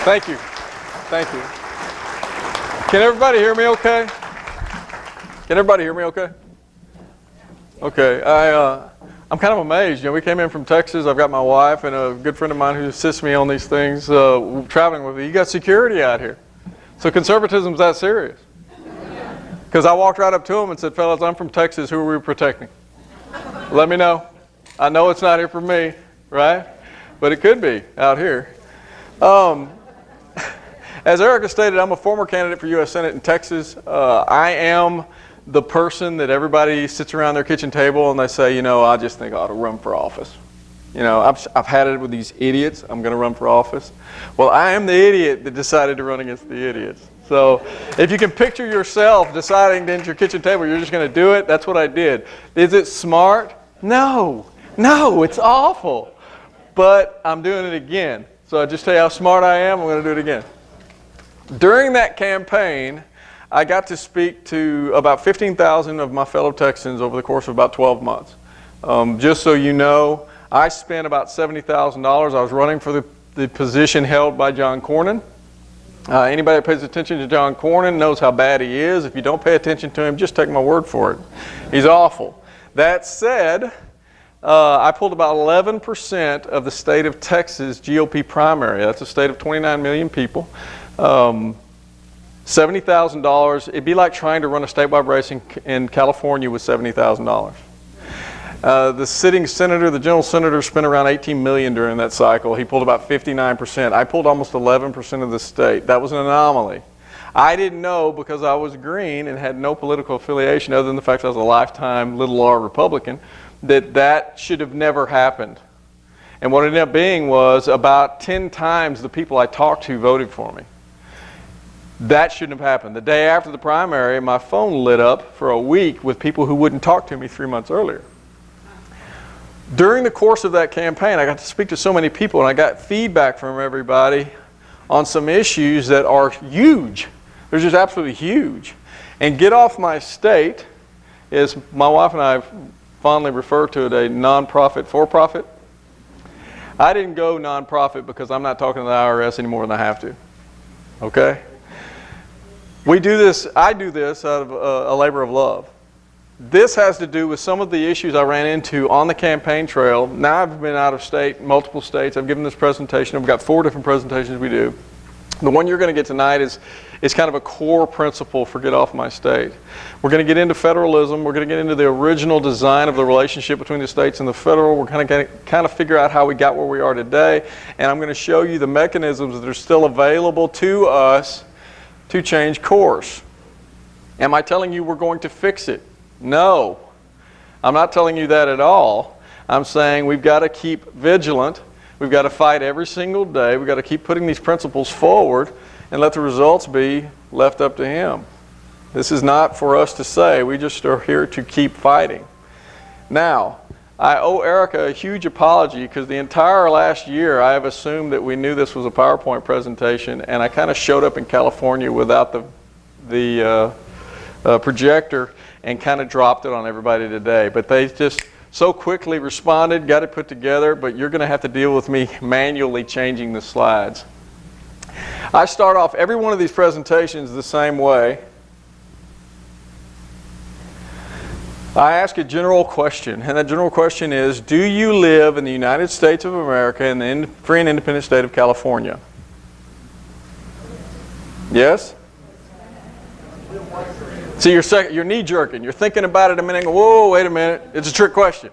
Thank you. Thank you. Can everybody hear me okay? Can everybody hear me okay? Okay. I'm kind of amazed. You know, we came in from Texas. I've got my wife and a good friend of mine who assists me on these things, traveling with me. You got security out here. So conservatism's that serious. Because I walked right up to him and said, fellas, I'm from Texas. Who are we protecting? Let me know. I know it's not here for me, right? But it could be out here. As Erica stated, I'm a former candidate for U.S. Senate in Texas. I am the person that everybody sits around their kitchen table and they say, you know, I just think I ought to run for office. You know, I've had it with these idiots. I'm going to run for office. Well, I am the idiot that decided to run against the idiots. So if you can picture yourself deciding at your kitchen table you're just going to do it, that's what I did. Is it smart? No. No, it's awful. But I'm doing it again. So I just tell you how smart I am. I'm going to do it again. During that campaign, I got to speak to about 15,000 of my fellow Texans over the course of about 12 months. Just so you know, I spent about $70,000. I was running for the position held by John Cornyn. Anybody that pays attention to John Cornyn knows how bad he is. If you don't pay attention to him, just take my word for it. He's awful. That said, I pulled about 11% of the state of Texas GOP primary. That's a state of 29 million people. $70,000. It'd be like trying to run a statewide race in California with $70,000. The sitting senator, the general senator, spent around $18 million during that cycle. He pulled about 59%. I pulled almost 11% of the state. That was an anomaly. I didn't know because I was green and had no political affiliation other than the fact that I was a lifetime little r Republican, that should have never happened. And what it ended up being was about 10 times the people I talked to voted for me. That shouldn't have happened. The day after the primary, my phone lit up for a week with people who wouldn't talk to me 3 months earlier. During the course of that campaign, I got to speak to so many people and I got feedback from everybody on some issues that are huge. They're just absolutely huge. And Get Off My State is, my wife and I fondly refer to it, a nonprofit for-profit. I didn't go nonprofit because I'm not talking to the IRS any more than I have to. Okay? We do this, I do this out of a labor of love. This has to do with some of the issues I ran into on the campaign trail. Now I've been out of state, multiple states. I've given this presentation. I've got 4 different presentations we do. The one you're going to get tonight is kind of a core principle for Get Off My State. We're going to get into federalism. We're going to get into the original design of the relationship between the states and the federal. We're going to kind of figure out how we got where we are today. And I'm going to show you the mechanisms that are still available to us to change course. Am I telling you we're going to fix it? No. I'm not telling you that at all. I'm saying we've got to keep vigilant. We've got to fight every single day. We've got to keep putting these principles forward and let the results be left up to him. This is not for us to say. We just are here to keep fighting. Now, I owe Erica a huge apology because the entire last year I have assumed that we knew this was a PowerPoint presentation, and I kind of showed up in California without the projector and kind of dropped it on everybody today. But they just so quickly responded, got it put together, but you're going to have to deal with me manually changing the slides. I start off every one of these presentations the same way. I ask a general question, and that general question is, do you live in the United States of America in the free and independent state of California? Yes? See, you're knee-jerking. You're thinking about it a minute and go, whoa, wait a minute. It's a trick question.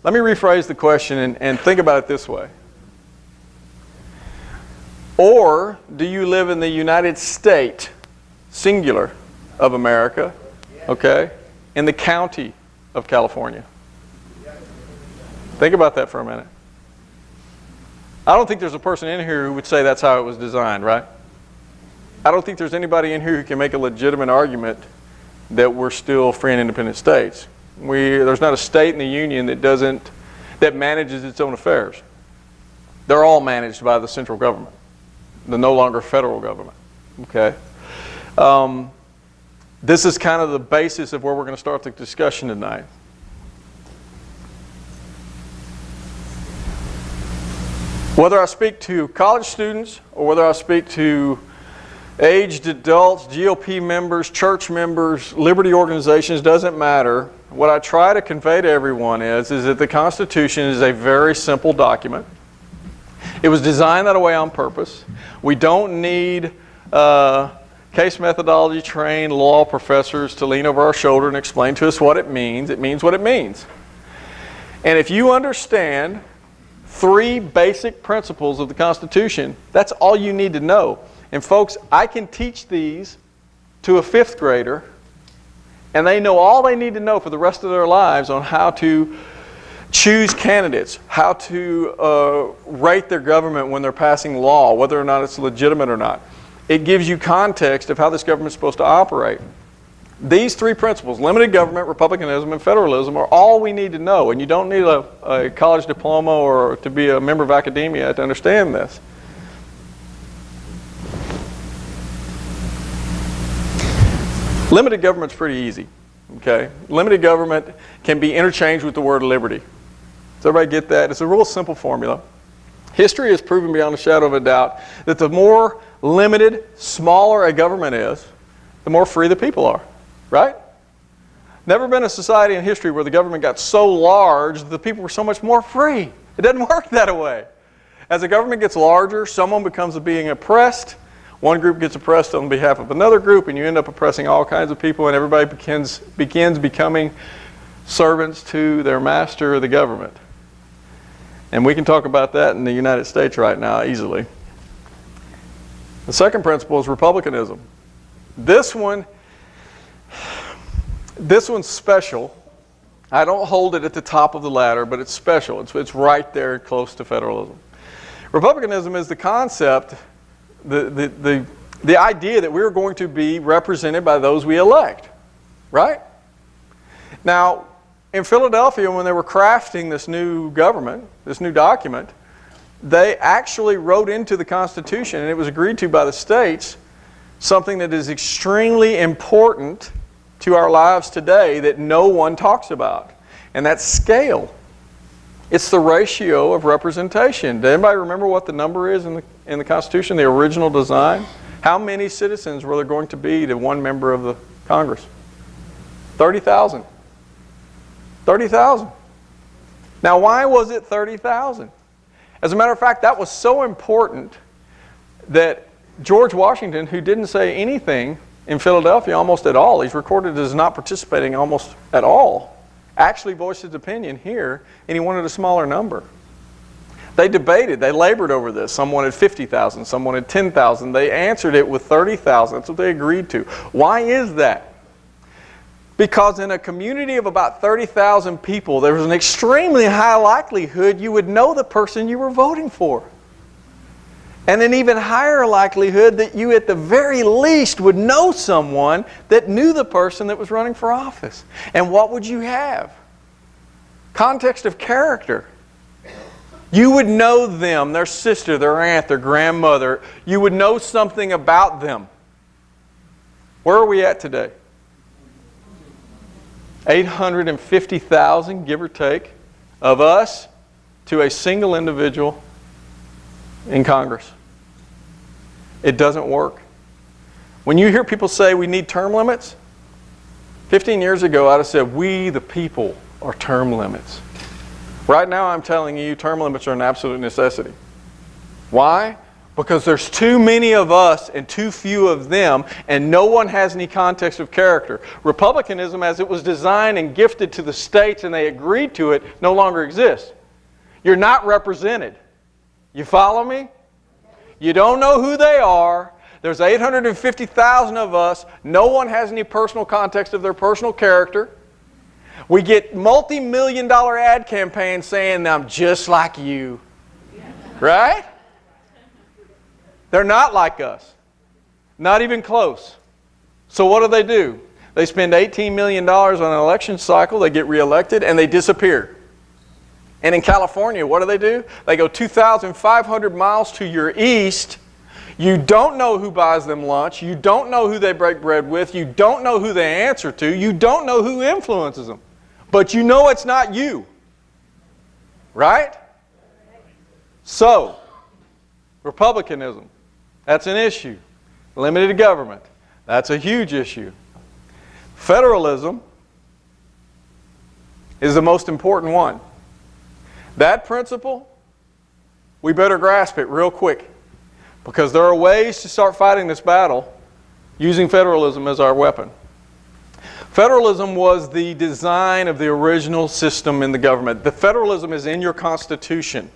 Let me rephrase the question and think about it this way. Or do you live in the United States, singular, of America, okay, in the county of California? Think about that for a minute. I don't think there's a person in here who would say that's how it was designed, right? I don't think there's anybody in here who can make a legitimate argument that we're still free and independent states. There's not a state in the Union that manages its own affairs. They're all managed by the central government, the no longer federal government. Okay. This is kind of the basis of where we're going to start the discussion tonight. Whether I speak to college students or whether I speak to aged adults, GOP members, church members, liberty organizations, doesn't matter. What I try to convey to everyone is that the Constitution is a very simple document. It was designed that way on purpose. We don't need case methodology trained law professors to lean over our shoulder and explain to us what it means. It means what it means. And if you understand 3 basic principles of the Constitution, that's all you need to know. And folks, I can teach these to a 5th grader, and they know all they need to know for the rest of their lives on how to choose candidates, how to rate their government when they're passing law, whether or not it's legitimate or not. It gives you context of how this government's supposed to operate. These 3 principles, limited government, republicanism, and federalism, are all we need to know. And you don't need a college diploma or to be a member of academia to understand this. Limited government's pretty easy. Okay? Limited government can be interchanged with the word liberty. Does everybody get that? It's a real simple formula. History has proven beyond a shadow of a doubt that the more limited, smaller a government is, the more free the people are. Right? Never been a society in history where the government got so large that the people were so much more free. It doesn't work that way. As the government gets larger, someone becomes being oppressed. One group gets oppressed on behalf of another group, and you end up oppressing all kinds of people, and everybody begins becoming servants to their master, the government. And we can talk about that in the United States right now easily. The second principle is republicanism. This one's special. I don't hold it at the top of the ladder, but it's special. It's right there close to federalism. Republicanism is the concept, the idea that we're going to be represented by those we elect. Right? Now, in Philadelphia, when they were crafting this new government, this new document, they actually wrote into the Constitution, and it was agreed to by the states, something that is extremely important to our lives today that no one talks about, and that's scale. It's the ratio of representation. Does anybody remember what the number is in the Constitution, the original design? How many citizens were there going to be to one member of the Congress? 30,000. 30,000. Now, why was it 30,000? As a matter of fact, that was so important that George Washington, who didn't say anything in Philadelphia almost at all, he's recorded as not participating almost at all, actually voiced his opinion here, and he wanted a smaller number. They debated, they labored over this. Some wanted 50,000, some wanted 10,000. They answered it with 30,000. That's what they agreed to. Why is that? Because in a community of about 30,000 people, there was an extremely high likelihood you would know the person you were voting for. And an even higher likelihood that you at the very least would know someone that knew the person that was running for office. And what would you have? Context of character. You would know them, their sister, their aunt, their grandmother. You would know something about them. Where are we at today? 850,000, give or take, of us to a single individual in Congress. It doesn't work. When you hear people say we need term limits, 15 years ago I'd have said we, the people, are term limits. Right now I'm telling you term limits are an absolute necessity. Why? Because there's too many of us and too few of them, and no one has any context of character. Republicanism, as it was designed and gifted to the states and they agreed to it, no longer exists. You're not represented. You follow me? You don't know who they are. There's 850,000 of us. No one has any personal context of their personal character. We get multi-million-dollar ad campaigns saying, I'm just like you. Right? They're not like us. Not even close. So what do? They spend $18 million on an election cycle, they get reelected, and they disappear. And in California, what do? They go 2,500 miles to your east. You don't know who buys them lunch. You don't know who they break bread with. You don't know who they answer to. You don't know who influences them. But you know it's not you. Right? So, Republicanism, that's an issue. Limited government, that's a huge issue. Federalism is the most important one. That principle, we better grasp it real quick, because there are ways to start fighting this battle using federalism as our weapon. Federalism was the design of the original system in the government. The federalism is in your Constitution.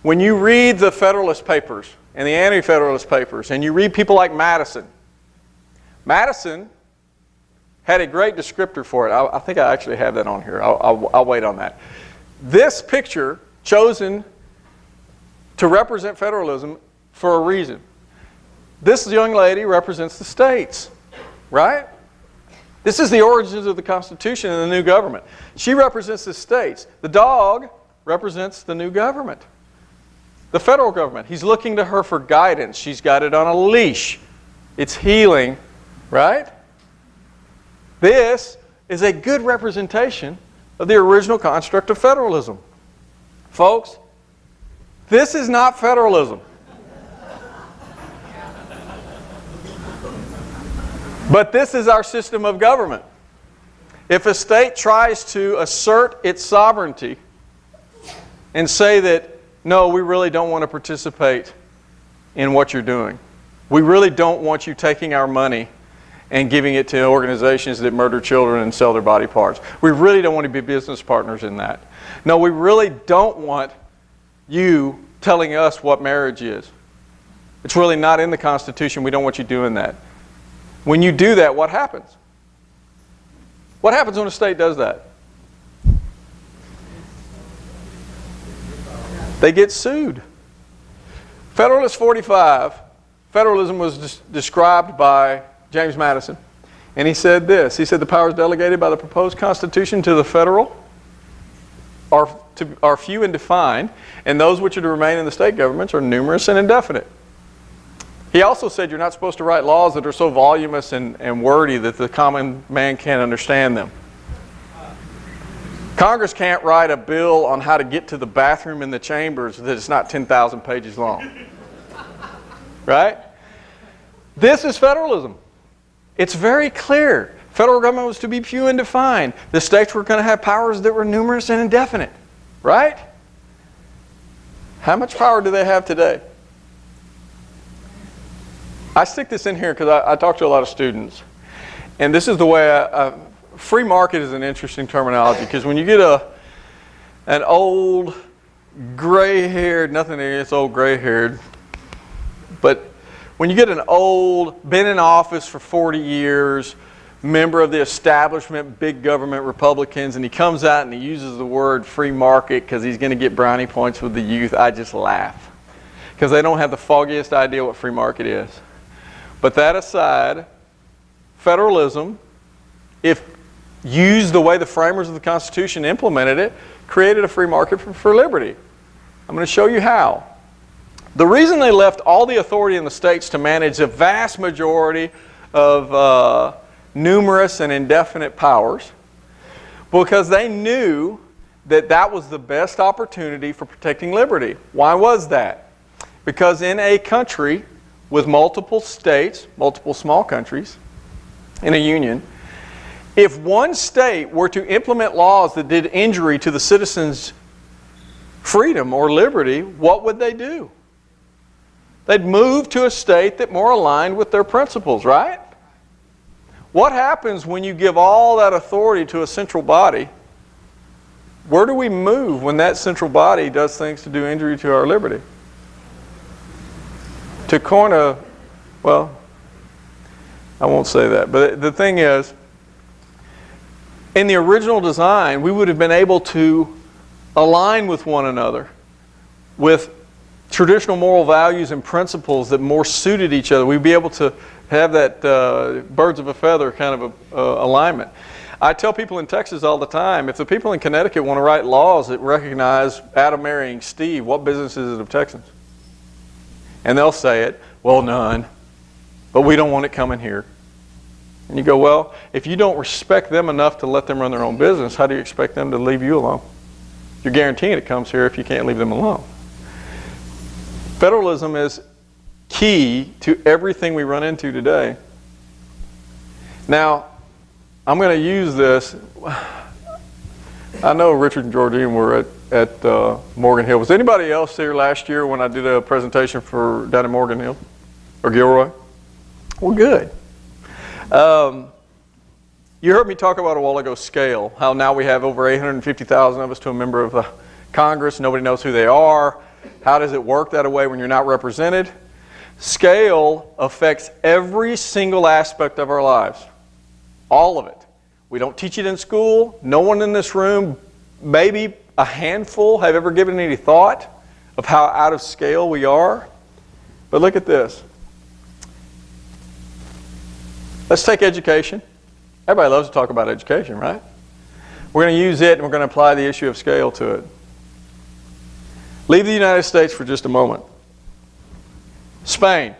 When you read the Federalist Papers and the Anti-Federalist Papers, and you read people like Madison, Madison had a great descriptor for it. I think I actually have that on here. I'll wait on that. This picture, chosen to represent federalism for a reason. This young lady represents the states, right? This is the origins of the Constitution and the new government. She represents the states. The dog represents the new government, the federal government. He's looking to her for guidance. She's got it on a leash. It's healing, right? This is a good representation of the original construct of federalism. Folks, this is not federalism. But this is our system of government. If a state tries to assert its sovereignty and say that, no, we really don't want to participate in what you're doing. We really don't want you taking our money and giving it to organizations that murder children and sell their body parts. We really don't want to be business partners in that. No, we really don't want you telling us what marriage is. It's really not in the Constitution. We don't want you doing that. When you do that, what happens? What happens when a state does that? They get sued. Federalist 45, federalism was described by James Madison. And he said this. He said the powers delegated by the proposed Constitution to the federal are few and defined, and those which are to remain in the state governments are numerous and indefinite. He also said you're not supposed to write laws that are so voluminous and wordy that the common man can't understand them. Congress can't write a bill on how to get to the bathroom in the chambers that it's not 10,000 pages long. Right? This is federalism. It's very clear. Federal government was to be few and defined. The states were going to have powers that were numerous and indefinite. Right? How much power do they have today? I stick this in here because I talk to a lot of students. And this is the way free market is an interesting terminology, because when you get an old gray-haired, nothing against old gray-haired, but when you get an old, been in office for 40 years, member of the establishment, big government Republicans, and he comes out and he uses the word free market because he's going to get brownie points with the youth, I just laugh. Because they don't have the foggiest idea what free market is. But that aside, federalism, if used the way the framers of the Constitution implemented it, created a free market for liberty. I'm going to show you how. The reason they left all the authority in the states to manage a vast majority of numerous and indefinite powers, because they knew that that was the best opportunity for protecting liberty. Why was that? Because in a country with multiple states, multiple small countries, in a union, if one state were to implement laws that did injury to the citizens' freedom or liberty, what would they do? They'd move to a state that more aligned with their principles, right? What happens when you give all that authority to a central body? Where do we move when that central body does things to do injury to our liberty? To coin a, well, I won't say that, but the thing is, in the original design, we would have been able to align with one another with traditional moral values and principles that more suited each other. We'd be able to have that birds of a feather kind of alignment. I tell people in Texas all the time, if the people in Connecticut want to write laws that recognize Adam marrying Steve, what business is it of Texans? And they'll say it, well, none, but we don't want it coming here. And you go, well, if you don't respect them enough to let them run their own business, how do you expect them to leave you alone? You're guaranteeing it comes here if you can't leave them alone. Federalism is key to everything we run into today. Now, I'm going to use this. I know Richard and Georgine were at Morgan Hill. Was anybody else there last year when I did a presentation down in Morgan Hill or Gilroy? Well, good. You heard me talk about a while ago scale, how now we have over 850,000 of us to a member of Congress. Nobody knows who they are. How does it work that way when you're not represented? Scale affects every single aspect of our lives. All of it. We don't teach it in school. No one in this room, maybe a handful, have ever given any thought of how out of scale we are. But look at this. Let's take education. Everybody loves to talk about education, right? We're going to use it and we're going to apply the issue of scale to it. Leave the United States for just a moment. Spain.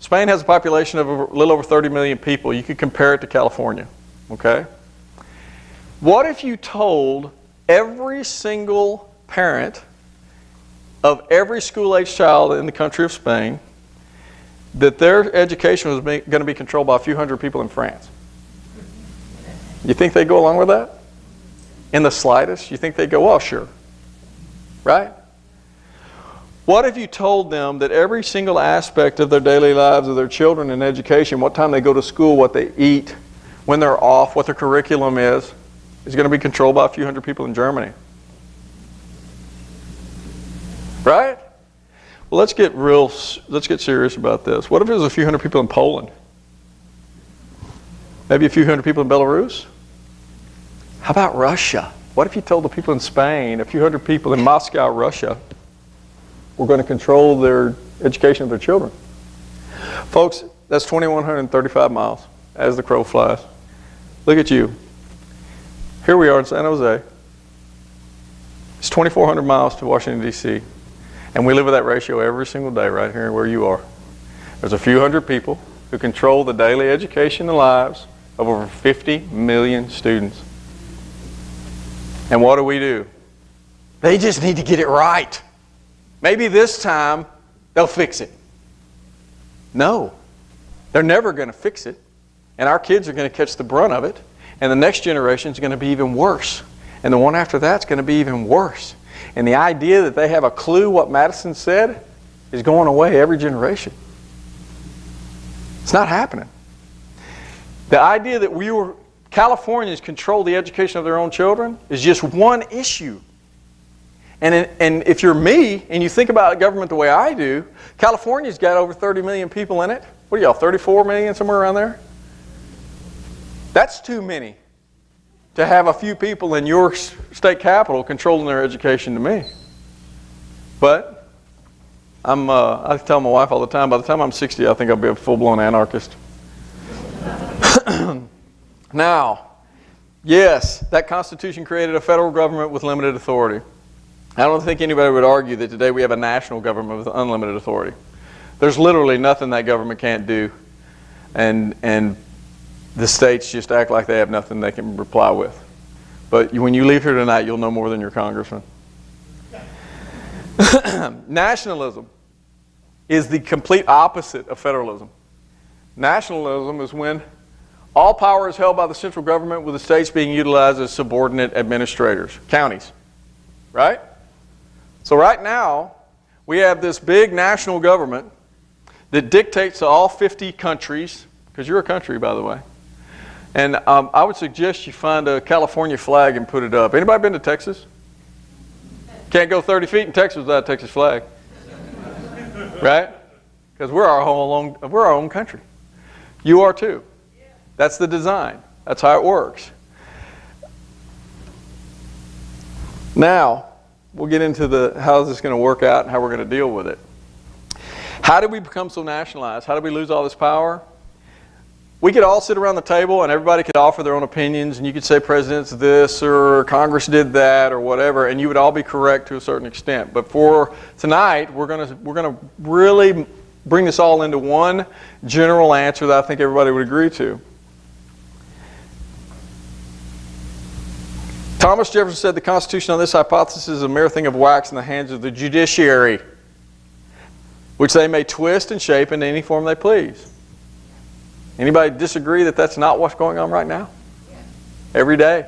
Spain has a population of a little over 30 million people. You could compare it to California, okay? What if you told every single parent of every school-age child in the country of Spain that their education was going to be controlled by a few hundred people in France? You think they'd go along with that? In the slightest? You think they'd go, well, sure. Right? What if you told them that every single aspect of their daily lives of their children and education, what time they go to school, what they eat, when they're off, what their curriculum is going to be controlled by a few hundred people in Germany? Right? Well, let's get serious about this. What if it was a few hundred people in Poland? Maybe a few hundred people in Belarus? How about Russia? What if you told the people in Spain, a few hundred people in Moscow, Russia, were going to control their education of their children? Folks, that's 2,135 miles as the crow flies. Look at you. Here we are in San Jose. It's 2,400 miles to Washington, D.C. And we live with that ratio every single day right here where you are. There's a few hundred people who control the daily education and lives of over 50 million students. And what do? They just need to get it right. Maybe this time they'll fix it. No, they're never going to fix it. And our kids are going to catch the brunt of it. And the next generation is going to be even worse. And the one after that's going to be even worse. And the idea that they have a clue what Madison said is going away every generation. It's not happening. The idea that Californians control the education of their own children is just one issue. And if you're me and you think about government the way I do, California's got over 30 million people in it. What are y'all, 34 million, somewhere around there? That's too many to have a few people in your state capital controlling their education to me. But I tell my wife all the time, by the time I'm 60, I think I'll be a full-blown anarchist. Now, yes, that Constitution created a federal government with limited authority. I don't think anybody would argue that today we have a national government with unlimited authority. There's literally nothing that government can't do, and the states just act like they have nothing they can reply with. But when you leave here tonight, you'll know more than your congressman. Nationalism is the complete opposite of federalism. Nationalism is when all power is held by the central government, with the states being utilized as subordinate administrators, counties, right? So right now, we have this big national government that dictates to all 50 countries, because you're a country, by the way. And I would suggest you find a California flag and put it up. Anybody been to Texas? Can't go 30 feet in Texas without a Texas flag, right? Because we're our own country. You are too. That's the design. That's how it works. Now, we'll get into how is this going to work out and how we're going to deal with it. How did we become so nationalized? How did we lose all this power? We could all sit around the table and everybody could offer their own opinions, and you could say president's this or Congress did that or whatever, and you would all be correct to a certain extent. But for tonight, we're gonna really bring this all into one general answer that I think everybody would agree to. Thomas Jefferson said the Constitution on this hypothesis is a mere thing of wax in the hands of the judiciary. which they may twist and shape in any form they please. Anybody disagree that that's not what's going on right now? Yeah. Every day.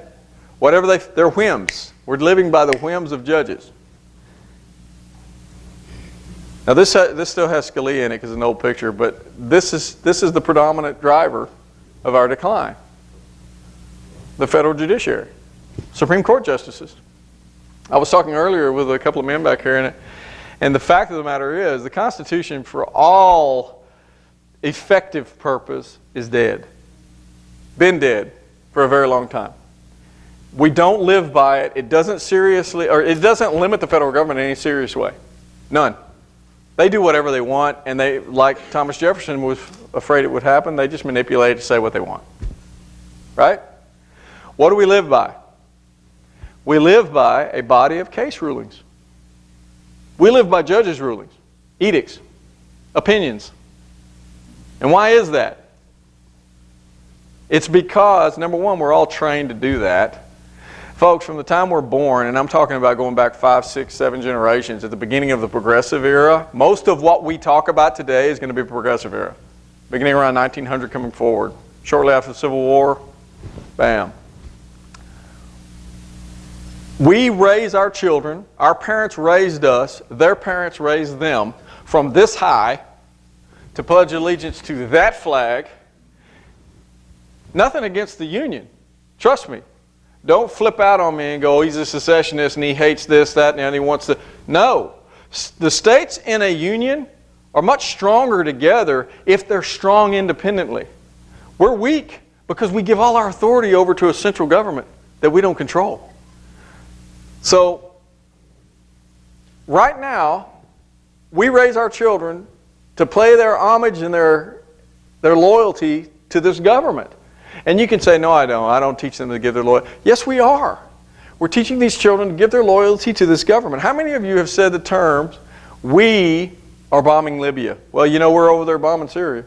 Whatever they're whims. We're living by the whims of judges. Now this still has Scalia in it because it's an old picture, but this is the predominant driver of our decline. The federal judiciary. Supreme Court justices. I was talking earlier with a couple of men back here, and the fact of the matter is the Constitution, for all effective purpose, is dead. Been dead for a very long time. We don't live by it. It doesn't limit the federal government in any serious way. None. They do whatever they want, and they, like Thomas Jefferson was afraid it would happen, they just manipulate it to say what they want. Right? What do we live by? We live by a body of case rulings. We live by judges' rulings, edicts, opinions. And why is that? It's because, number one, we're all trained to do that. Folks, from the time we're born, and I'm talking about going back 5, 6, 7 generations, at the beginning of the progressive era, most of what we talk about today is going to be progressive era. Beginning around 1900 coming forward. Shortly after the Civil War, bam. We raise our children, our parents raised us, their parents raised them, from this high to pledge allegiance to that flag. Nothing against the Union. Trust me. Don't flip out on me and go, oh, he's a secessionist and he hates this, that, and he wants to. No. The states in a union are much stronger together if they're strong independently. We're weak because we give all our authority over to a central government that we don't control. So, right now, we raise our children to pay their homage and their loyalty to this government. And you can say, no, I don't. I don't teach them to give their loyalty. Yes, we are. We're teaching these children to give their loyalty to this government. How many of you have said the terms, we are bombing Libya? Well, you know, we're over there bombing Syria.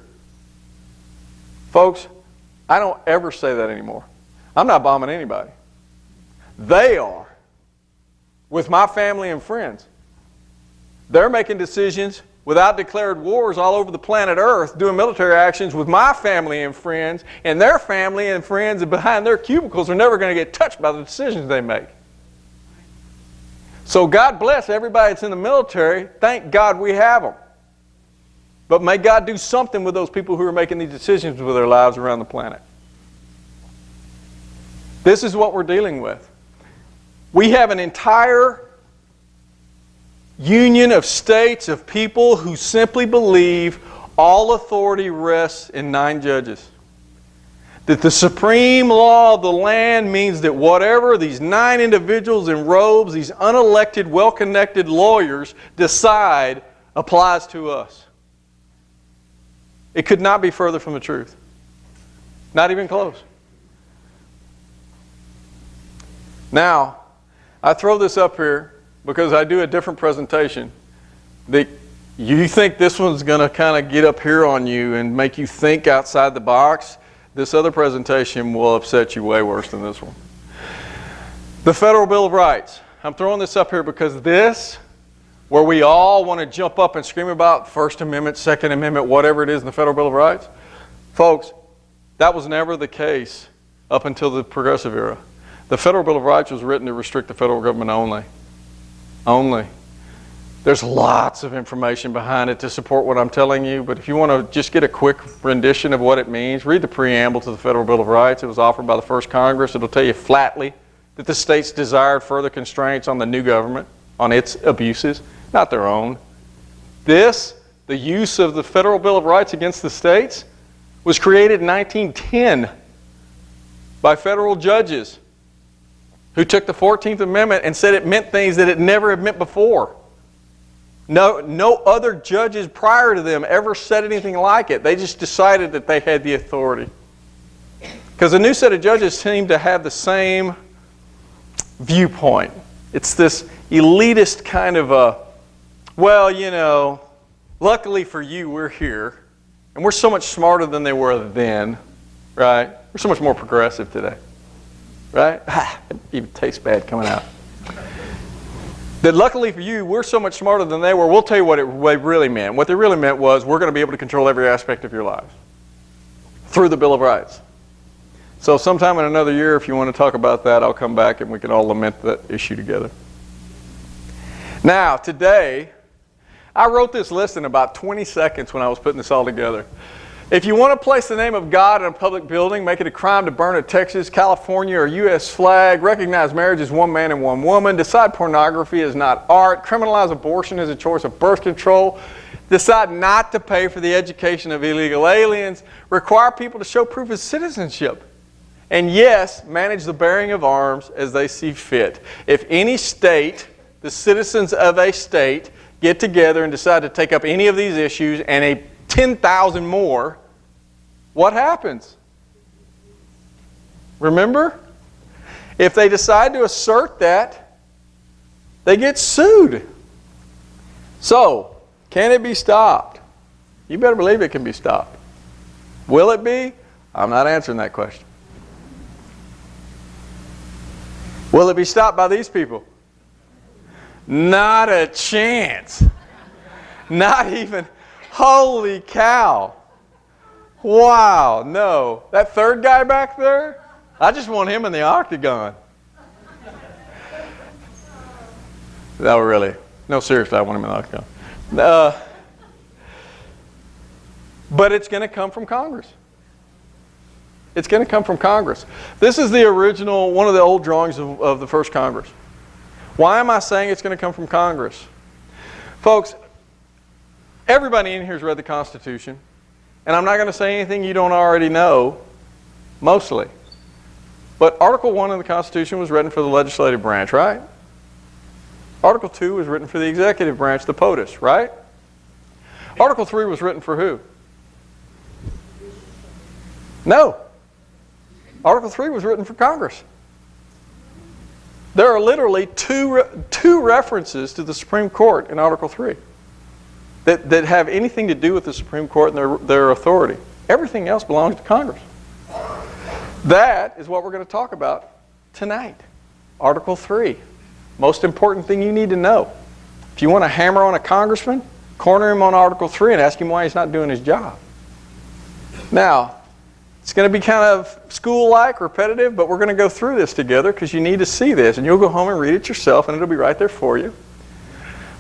Folks, I don't ever say that anymore. I'm not bombing anybody. They are. With my family and friends. They're making decisions without declared wars all over the planet Earth, doing military actions with my family and friends, and their family and friends behind their cubicles are never going to get touched by the decisions they make. So God bless everybody that's in the military. Thank God we have them. But may God do something with those people who are making these decisions with their lives around the planet. This is what we're dealing with. We have an entire union of states, of people who simply believe all authority rests in 9 judges. That the supreme law of the land means that whatever these 9 individuals in robes, these unelected, well-connected lawyers decide applies to us. It could not be further from the truth. Not even close. Now, I throw this up here because I do a different presentation. You think this one's going to kind of get up here on you and make you think outside the box? This other presentation will upset you way worse than this one. The Federal Bill of Rights. I'm throwing this up here because this, where we all want to jump up and scream about First Amendment, Second Amendment, whatever it is in the Federal Bill of Rights, folks, that was never the case up until the progressive era. The Federal Bill of Rights was written to restrict the federal government only. Only. There's lots of information behind it to support what I'm telling you, but if you want to just get a quick rendition of what it means, read the preamble to the Federal Bill of Rights. It was offered by the first Congress. It'll tell you flatly that the states desired further constraints on the new government, on its abuses, not their own. The use of the Federal Bill of Rights against the states, was created in 1910 by federal judges who took the 14th Amendment and said it meant things that it never had meant before. No other judges prior to them ever said anything like it. They just decided that they had the authority. Because the new set of judges seem to have the same viewpoint. It's this elitist kind of well, you know, luckily for you, we're here. And we're so much smarter than they were then, right? We're so much more progressive today. Right? It even tastes bad coming out. that luckily for you, we're so much smarter than they were, we'll tell you what they really meant. What they really meant was, we're going to be able to control every aspect of your lives through the Bill of Rights. So sometime in another year, if you want to talk about that, I'll come back and we can all lament that issue together. Now, today, I wrote this list in about 20 seconds when I was putting this all together. If you want to place the name of God in a public building, make it a crime to burn a Texas, California, or U.S. flag, recognize marriage as one man and one woman, decide pornography is not art, criminalize abortion as a choice of birth control, decide not to pay for the education of illegal aliens, require people to show proof of citizenship, and yes, manage the bearing of arms as they see fit. If any state, the citizens of a state, get together and decide to take up any of these issues and 10,000 more, what happens? Remember? If they decide to assert that, they get sued. So, can it be stopped? You better believe it can be stopped. Will it be? I'm not answering that question. Will it be stopped by these people? Not a chance. Not even. Holy cow. Wow, no. That third guy back there, I just want him in the octagon. No, really. No, seriously, I want him in the octagon. But it's going to come from Congress. It's going to come from Congress. This is the original, one of the old drawings of the first Congress. Why am I saying it's going to come from Congress? Folks, everybody in here has read the Constitution, and I'm not going to say anything you don't already know, mostly. But Article 1 of the Constitution was written for the legislative branch, right? Article 2 was written for the executive branch, the POTUS, right? Article 3 was written for who? No. Article 3 was written for Congress. There are literally two references to the Supreme Court in Article 3 that have anything to do with the Supreme Court and their authority. Everything else belongs to Congress. That is what we're going to talk about tonight. Article 3. Most important thing you need to know. If you want to hammer on a congressman, corner him on Article 3 and ask him why he's not doing his job. Now, it's going to be kind of school-like, repetitive, but we're going to go through this together because you need to see this, and you'll go home and read it yourself, and it'll be right there for you.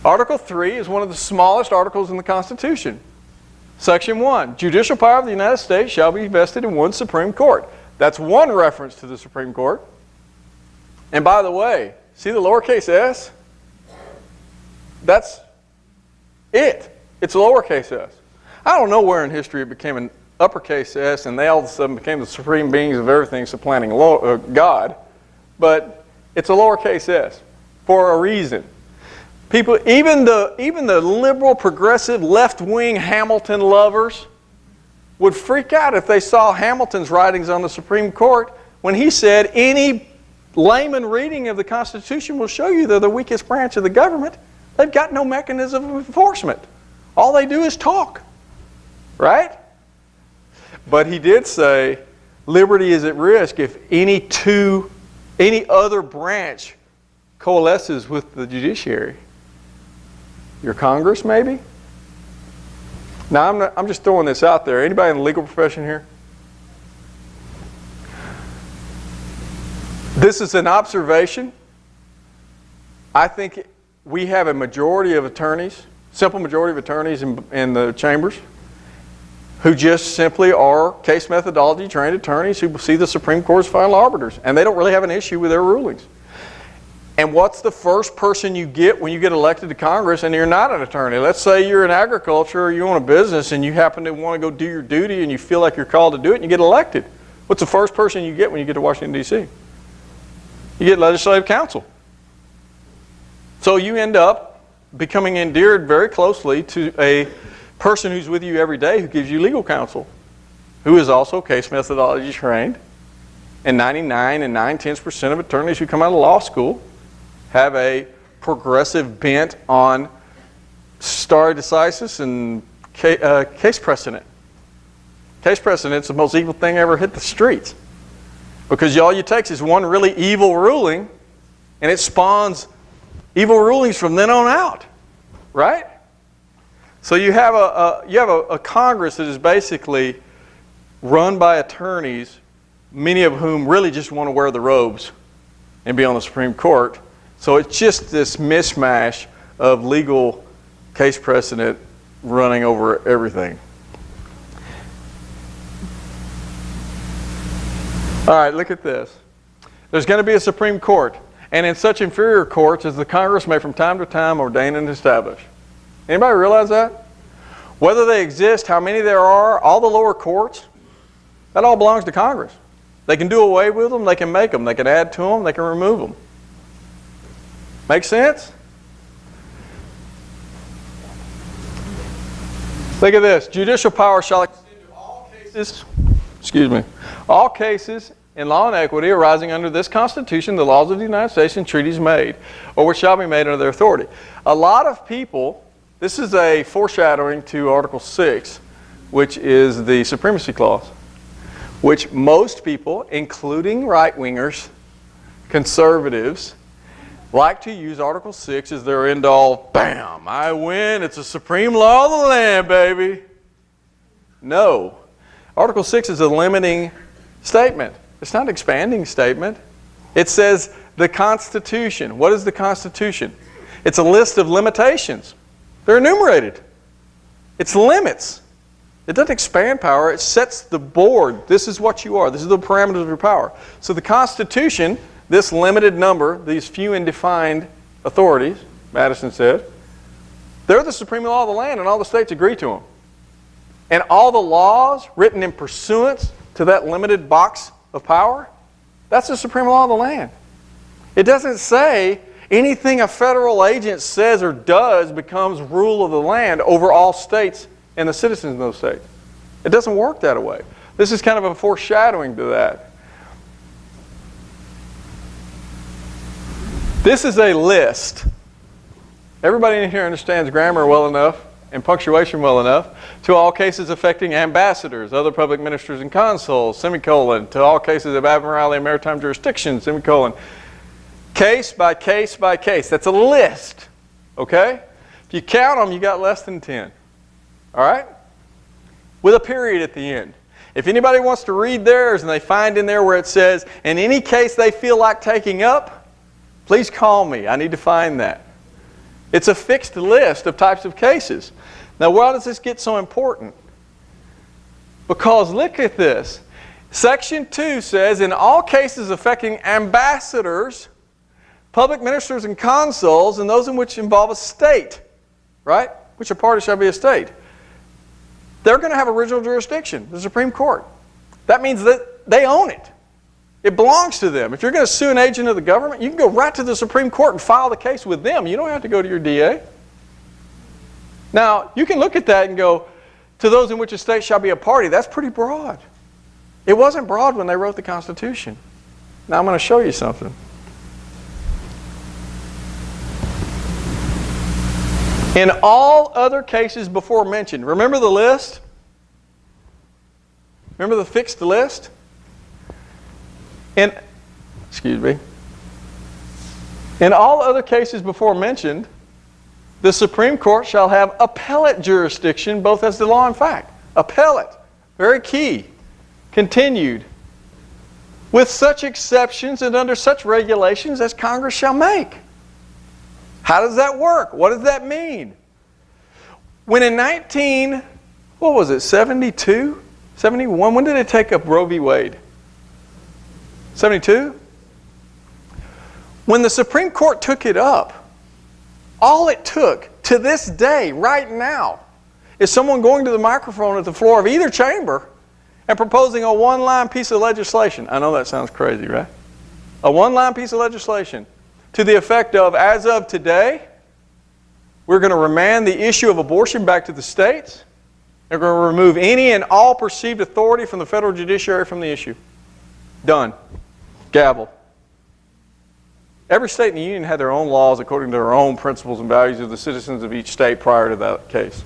Article 3 is one of the smallest articles in the Constitution. Section 1, judicial power of the United States shall be vested in one Supreme Court. That's one reference to the Supreme Court. And by the way, see the lowercase s? That's it. It's lowercase s. I don't know where in history it became an uppercase s and they all of a sudden became the supreme beings of everything supplanting God, but it's a lowercase s for a reason. People, even the liberal, progressive, left-wing Hamilton lovers would freak out if they saw Hamilton's writings on the Supreme Court when he said any layman reading of the Constitution will show you they're the weakest branch of the government. They've got no mechanism of enforcement. All they do is talk. Right? But he did say liberty is at risk if any other branch coalesces with the judiciary. Your Congress, maybe? Now, I'm just throwing this out there. Anybody in the legal profession here? This is an observation. I think we have a majority of attorneys, simple majority of attorneys in the chambers who just simply are case methodology trained attorneys who see the Supreme Court as final arbiters, and they don't really have an issue with their rulings. And what's the first person you get when you get elected to Congress and you're not an attorney? Let's say you're in agriculture or you own a business and you happen to want to go do your duty and you feel like you're called to do it and you get elected. What's the first person you get when you get to Washington, D.C.? You get legislative counsel. So you end up becoming endeared very closely to a person who's with you every day who gives you legal counsel, who is also case methodology trained. And 99 and 9/10% of attorneys who come out of law school have a progressive bent on stare decisis and case precedent. Case precedent's the most evil thing ever hit the streets. Because all you take is one really evil ruling and it spawns evil rulings from then on out, right? So you have a Congress that is basically run by attorneys, many of whom really just want to wear the robes and be on the Supreme Court. So it's just this mishmash of legal case precedent running over everything. All right, look at this. There's going to be a Supreme Court, and in such inferior courts as the Congress may from time to time ordain and establish. Anybody realize that? Whether they exist, how many there are, all the lower courts, that all belongs to Congress. They can do away with them, they can make them, they can add to them, they can remove them. Make sense? Look at this. Judicial power shall extend to all cases, all cases in law and equity arising under this Constitution, the laws of the United States, and treaties made, or which shall be made under their authority. A lot of people, this is a foreshadowing to Article 6, which is the Supremacy Clause, which most people, including right-wingers, conservatives, like to use Article 6 as their end-all, bam, I win, it's a supreme law of the land, baby. No. Article 6 is a limiting statement. It's not an expanding statement. It says the Constitution. What is the Constitution? It's a list of limitations. They're enumerated. It's limits. It doesn't expand power. It sets the board. This is what you are. This is the parameters of your power. So the Constitution, this limited number, these few and defined authorities, Madison said, they're the supreme law of the land, and all the states agree to them. And all the laws written in pursuance to that limited box of power, that's the supreme law of the land. It doesn't say anything a federal agent says or does becomes rule of the land over all states and the citizens of those states. It doesn't work that way. This is kind of a foreshadowing to that. This is a list. Everybody in here understands grammar well enough and punctuation well enough. To all cases affecting ambassadors, other public ministers and consuls, semicolon. To all cases of admiralty and maritime jurisdiction, semicolon. Case by case by case. That's a list. Okay? If you count them, you got less than 10. All right? With a period at the end. If anybody wants to read theirs and they find in there where it says, in any case they feel like taking up, please call me. I need to find that. It's a fixed list of types of cases. Now, why does this get so important? Because look at this. Section 2 says, in all cases affecting ambassadors, public ministers and consuls, and those in which involve a state, right? Which a party shall be a state. They're going to have original jurisdiction, the Supreme Court. That means that they own it. It belongs to them. If you're going to sue an agent of the government, you can go right to the Supreme Court and file the case with them. You don't have to go to your DA. Now, you can look at that and go, to those in which a state shall be a party. That's pretty broad. It wasn't broad when they wrote the Constitution. Now I'm going to show you something. In all other cases before mentioned, remember the list? Remember the fixed list? In all other cases before mentioned, the Supreme Court shall have appellate jurisdiction both as to law and fact. Appellate. Very key. Continued. With such exceptions and under such regulations as Congress shall make. How does that work? What does that mean? When in 72? 71? When did they take up Roe v. Wade? 72? When the Supreme Court took it up, all it took to this day, right now, is someone going to the microphone at the floor of either chamber and proposing a one-line piece of legislation. I know that sounds crazy, right? A one-line piece of legislation to the effect of, as of today, we're going to remand the issue of abortion back to the states. They're going to remove any and all perceived authority from the federal judiciary from the issue. Done. Gavel. Every state in the Union had their own laws according to their own principles and values of the citizens of each state prior to that case.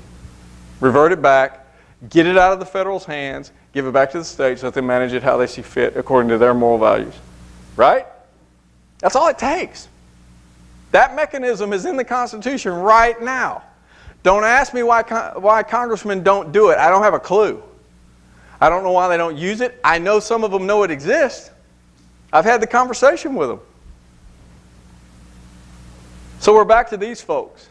Revert it back, get it out of the federal's hands, give it back to the states, let them manage it how they see fit according to their moral values. Right? That's all it takes. That mechanism is in the Constitution right now. Don't ask me why congressmen don't do it. I don't have a clue. I don't know why they don't use it. I know some of them know it exists. I've had the conversation with them. So we're back to these folks.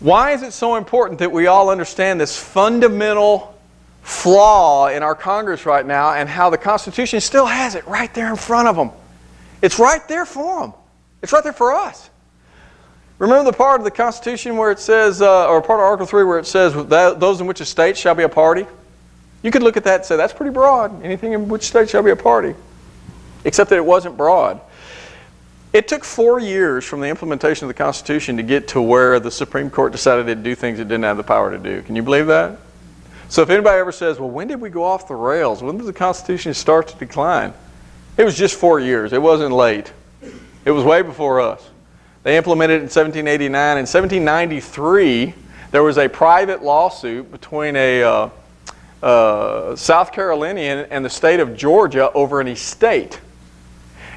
Why is it so important that we all understand this fundamental flaw in our Congress right now and how the Constitution still has it right there in front of them? It's right there for them. It's right there for us. Remember the part of the Constitution where it says, or part of Article 3 where it says, those in which a state shall be a party? You could look at that and say, that's pretty broad. Anything in which state shall be a party. Except that it wasn't broad. It took 4 years from the implementation of the Constitution to get to where the Supreme Court decided to do things it didn't have the power to do. Can you believe that? So if anybody ever says, well, when did we go off the rails? When did the Constitution start to decline? It was just 4 years. It wasn't late. It was way before us. They implemented it in 1789. In 1793, there was a private lawsuit between a South Carolinian and the state of Georgia over an estate.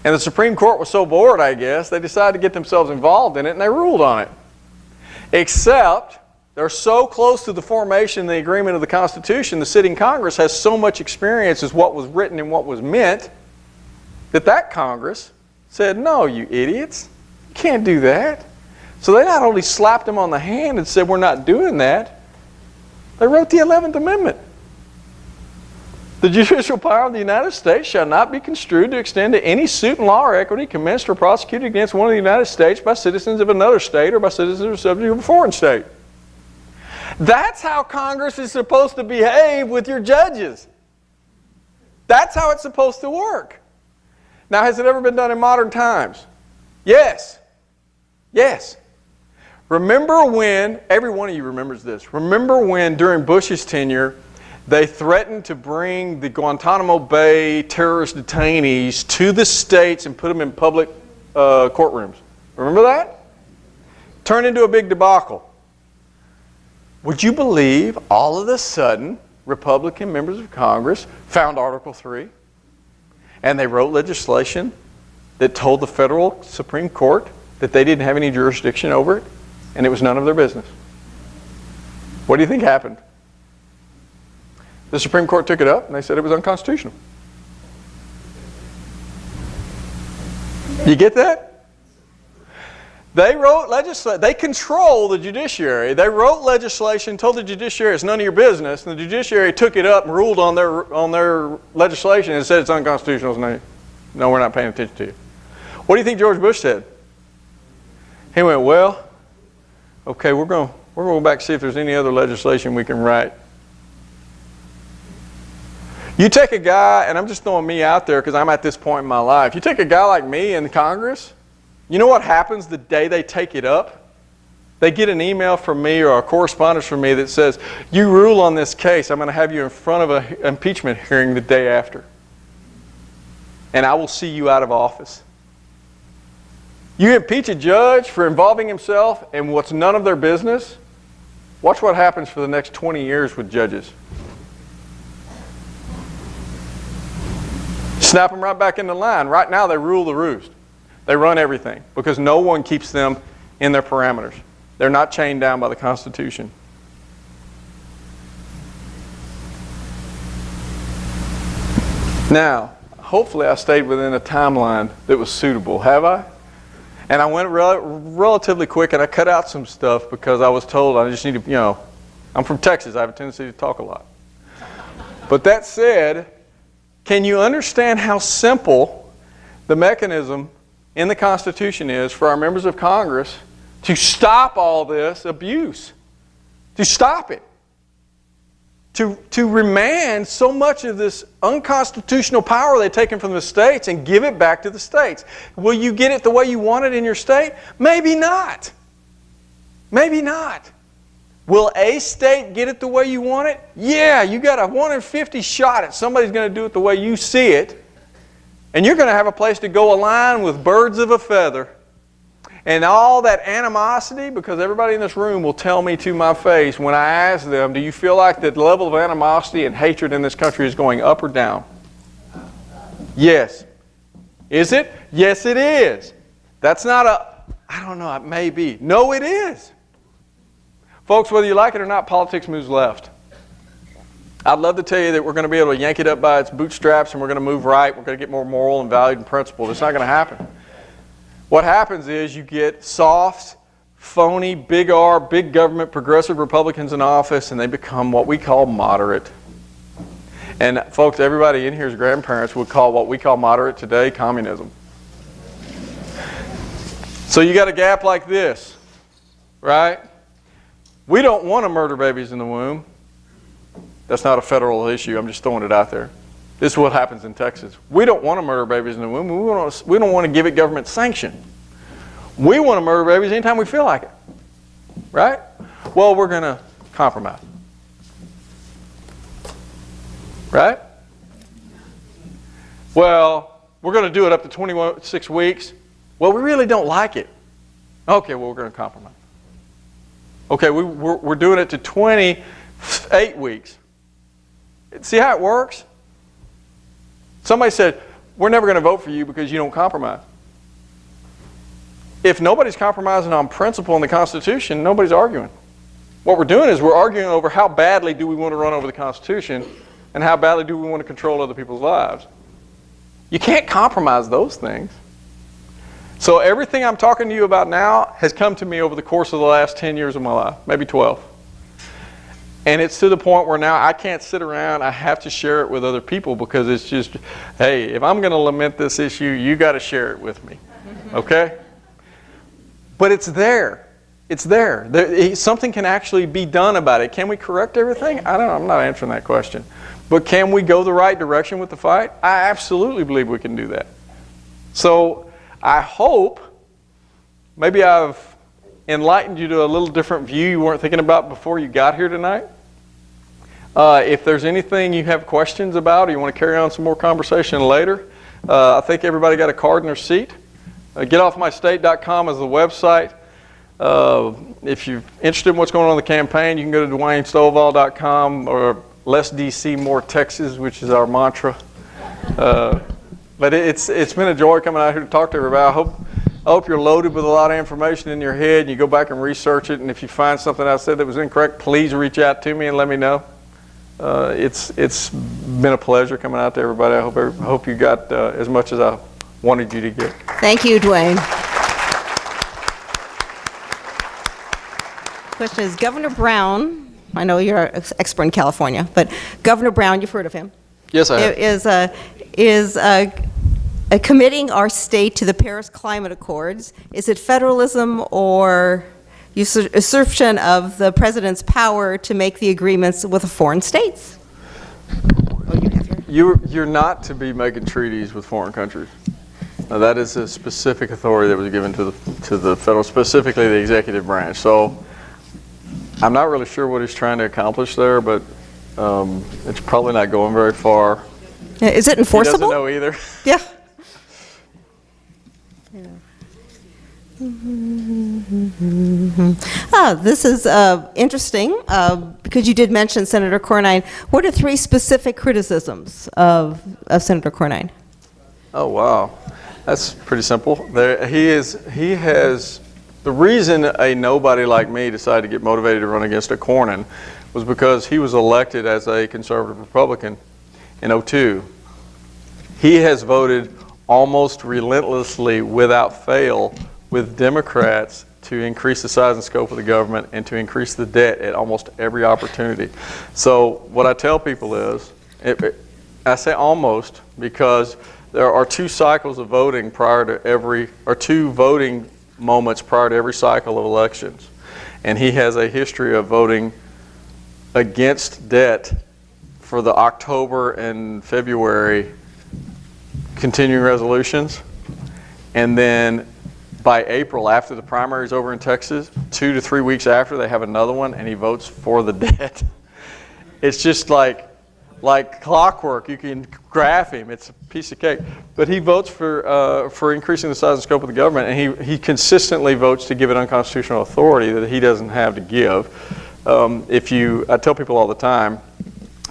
And the Supreme Court was so bored, I guess, they decided to get themselves involved in it and they ruled on it. Except, they're so close to the formation and the agreement of the Constitution, the sitting Congress has so much experience as what was written and what was meant, that Congress said, no, you idiots. Can't do that. So they not only slapped him on the hand and said, we're not doing that, they wrote the 11th Amendment. The judicial power of the United States shall not be construed to extend to any suit in law or equity commenced or prosecuted against one of the United States by citizens of another state or by citizens or subject of a foreign state. That's how Congress is supposed to behave with your judges. That's how it's supposed to work. Now, has it ever been done in modern times? Yes. Yes. Remember when, every one of you remembers this, remember when during Bush's tenure, they threatened to bring the Guantanamo Bay terrorist detainees to the states and put them in public courtrooms. Remember that? Turned into a big debacle. Would you believe all of a sudden Republican members of Congress found Article 3 and they wrote legislation that told the federal Supreme Court that they didn't have any jurisdiction over it and it was none of their business? What do you think happened? The Supreme Court took it up and they said it was unconstitutional. You get that? They wrote legislation. They control the judiciary. They wrote legislation, told the judiciary it's none of your business, and the judiciary took it up and ruled on their legislation and said it's unconstitutional. No, we're not paying attention to you. What do you think George Bush said? He went, well, okay, we're going to go back and see if there's any other legislation we can write. You take a guy, and I'm just throwing me out there because I'm at this point in my life. You take a guy like me in Congress, you know what happens the day they take it up? They get an email from me or a correspondence from me that says, you rule on this case, I'm going to have you in front of an impeachment hearing the day after. And I will see you out of office. You impeach a judge for involving himself in what's none of their business, watch what happens for the next 20 years with judges. Snap them right back into line. Right now they rule the roost. They run everything because no one keeps them in their parameters. They're not chained down by the Constitution. Now, hopefully I stayed within a timeline that was suitable. Have I? And I went relatively quick and I cut out some stuff because I was told I just need to, I'm from Texas. I have a tendency to talk a lot. But that said, can you understand how simple the mechanism in the Constitution is for our members of Congress to stop all this abuse? To stop it. To remand so much of this unconstitutional power they've taken from the states and give it back to the states. Will you get it the way you want it in your state? Maybe not. Maybe not. Will a state get it the way you want it? Yeah, you got a 1 in 50 shot at somebody's going to do it the way you see it. And you're going to have a place to go align with birds of a feather. And all that animosity, because everybody in this room will tell me to my face when I ask them, do you feel like the level of animosity and hatred in this country is going up or down? Yes. Is it? Yes, it is. That's not I don't know, it may be. No, it is. Folks, whether you like it or not, politics moves left. I'd love to tell you that we're going to be able to yank it up by its bootstraps and we're going to move right. We're going to get more moral and valued and principled. It's not going to happen. What happens is you get soft, phony, big R, big government, progressive Republicans in office, and they become what we call moderate. And folks, everybody in here's grandparents would call what we call moderate today communism. So you got a gap like this, right? We don't want to murder babies in the womb. That's not a federal issue. I'm just throwing it out there. This is what happens in Texas. We don't want to murder babies in the womb. We don't want to give it government sanction. We want to murder babies anytime we feel like it, right? Well, we're going to compromise, right? Well, we're going to do it up to 26 weeks. Well, we really don't like it. Okay, well, we're going to compromise. Okay, we're doing it to 28 weeks. See how it works? Somebody said, we're never going to vote for you because you don't compromise. If nobody's compromising on principle in the Constitution, nobody's arguing. What we're doing is we're arguing over how badly do we want to run over the Constitution and how badly do we want to control other people's lives. You can't compromise those things. So everything I'm talking to you about now has come to me over the course of the last 10 years of my life, maybe 12. And it's to the point where now I can't sit around, I have to share it with other people because it's just, hey, if I'm going to lament this issue, you got to share it with me, okay? But it's there. It's there. Something can actually be done about it. Can we correct everything? I don't know. I'm not answering that question. But can we go the right direction with the fight? I absolutely believe we can do that. So I hope maybe I've enlightened you to a little different view you weren't thinking about before you got here tonight. If there's anything you have questions about or you want to carry on some more conversation later, I think everybody got a card in their seat. GetOffMyState.com is the website. If you're interested in what's going on in the campaign, you can go to DwayneStovall.com or Less DC, More Texas, which is our mantra. But it's been a joy coming out here to talk to everybody. I hope you're loaded with a lot of information in your head and you go back and research it, and if you find something I said that was incorrect, please reach out to me and let me know. It's been a pleasure coming out to everybody. I hope you got as much as I wanted you to get. Thank you, Dwayne. Question is, Governor Brown, I know you're an expert in California, but Governor Brown, you've heard of him? Yes, I have. Is committing our state to the Paris Climate Accords, is it federalism or usurpation of the president's power to make the agreements with the foreign states? You're not to be making treaties with foreign countries. Now, that is a specific authority that was given to the federal, specifically the executive branch. So I'm not really sure what he's trying to accomplish there, but it's probably not going very far. Is it enforceable? He doesn't know either. Yeah. This is interesting because you did mention Senator Cornyn. What are 3 specific criticisms of Senator Cornyn? Oh, wow. That's pretty simple. He has the reason a nobody like me decided to get motivated to run against a Cornyn was because he was elected as a conservative Republican in 2002. He has voted almost relentlessly without fail with Democrats to increase the size and scope of the government and to increase the debt at almost every opportunity. So what I tell people is, I say almost because there are 2 cycles of voting prior to every, or 2 voting moments prior to every cycle of elections. And he has a history of voting against debt for the October and February continuing resolutions. And then by April, after the primary's over in Texas, 2 to 3 weeks after, they have another one and he votes for the debt. It's just like clockwork. You can graph him. It's a piece of cake. But he votes for increasing the size and scope of the government, and he consistently votes to give it unconstitutional authority that he doesn't have to give. I tell people all the time,